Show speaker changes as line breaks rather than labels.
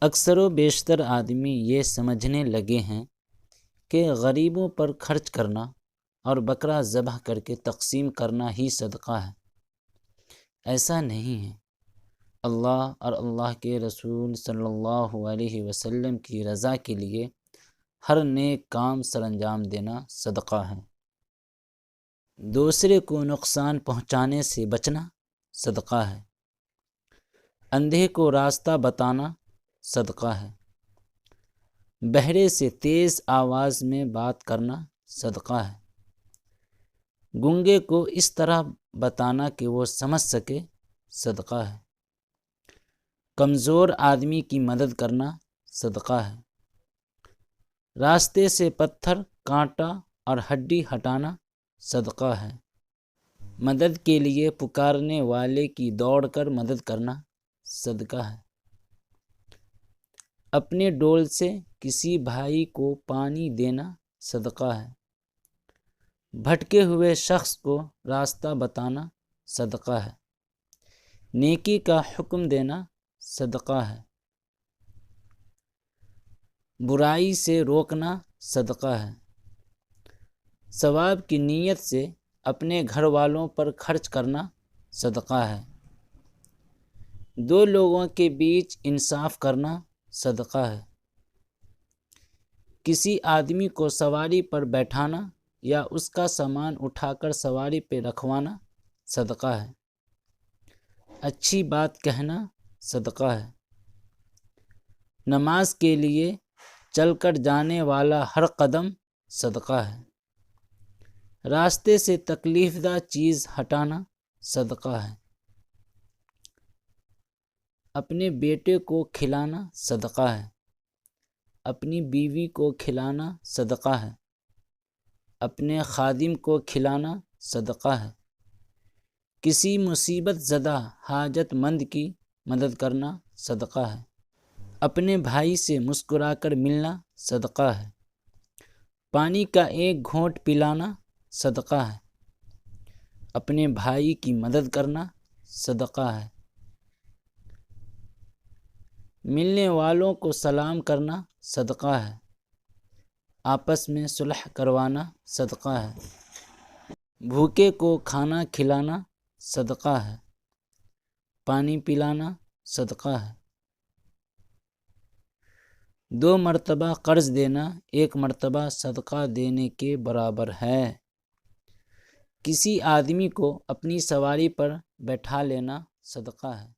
اکثر و بیشتر آدمی یہ سمجھنے لگے ہیں کہ غریبوں پر خرچ کرنا اور بکرا ذبح کر کے تقسیم کرنا ہی صدقہ ہے۔ ایسا نہیں ہے۔ اللہ اور اللہ کے رسول صلی اللہ علیہ وسلم کی رضا کے لیے ہر نیک کام سر انجام دینا صدقہ ہے۔ دوسرے کو نقصان پہنچانے سے بچنا صدقہ ہے۔ اندھے کو راستہ بتانا صدقہ ہے۔ بہرے سے تیز آواز میں بات کرنا صدقہ ہے۔ گونگے کو اس طرح بتانا کہ وہ سمجھ سکے صدقہ ہے۔ کمزور آدمی کی مدد کرنا صدقہ ہے۔ راستے سے پتھر، کانٹا اور ہڈی ہٹانا صدقہ ہے۔ مدد کے لیے پکارنے والے کی دوڑ کر مدد کرنا صدقہ ہے۔ اپنے ڈول سے کسی بھائی کو پانی دینا صدقہ ہے۔ بھٹکے ہوئے شخص کو راستہ بتانا صدقہ ہے۔ نیکی کا حکم دینا صدقہ ہے۔ برائی سے روکنا صدقہ ہے۔ ثواب کی نیت سے اپنے گھر والوں پر خرچ کرنا صدقہ ہے۔ دو لوگوں کے بیچ انصاف کرنا صدقہ ہے۔ کسی آدمی کو سواری پر بیٹھانا یا اس کا سامان اٹھا کر سواری پہ رکھوانا صدقہ ہے۔ اچھی بات کہنا صدقہ ہے۔ نماز کے لیے چل کر جانے والا ہر قدم صدقہ ہے۔ راستے سے تکلیف دہ چیز ہٹانا صدقہ ہے۔ اپنے بیٹے کو کھلانا صدقہ ہے۔ اپنی بیوی کو کھلانا صدقہ ہے۔ اپنے خادم کو کھلانا صدقہ ہے۔ کسی مصیبت زدہ حاجت مند کی مدد کرنا صدقہ ہے۔ اپنے بھائی سے مسکرا کر ملنا صدقہ ہے۔ پانی کا ایک گھونٹ پلانا صدقہ ہے۔ اپنے بھائی کی مدد کرنا صدقہ ہے۔ ملنے والوں کو سلام کرنا صدقہ ہے۔ آپس میں صلح کروانا صدقہ ہے۔ بھوکے کو کھانا کھلانا صدقہ ہے۔ پانی پلانا صدقہ ہے۔ 2 مرتبہ قرض دینا 1 مرتبہ صدقہ دینے کے برابر ہے۔ کسی آدمی کو اپنی سواری پر بیٹھا لینا صدقہ ہے۔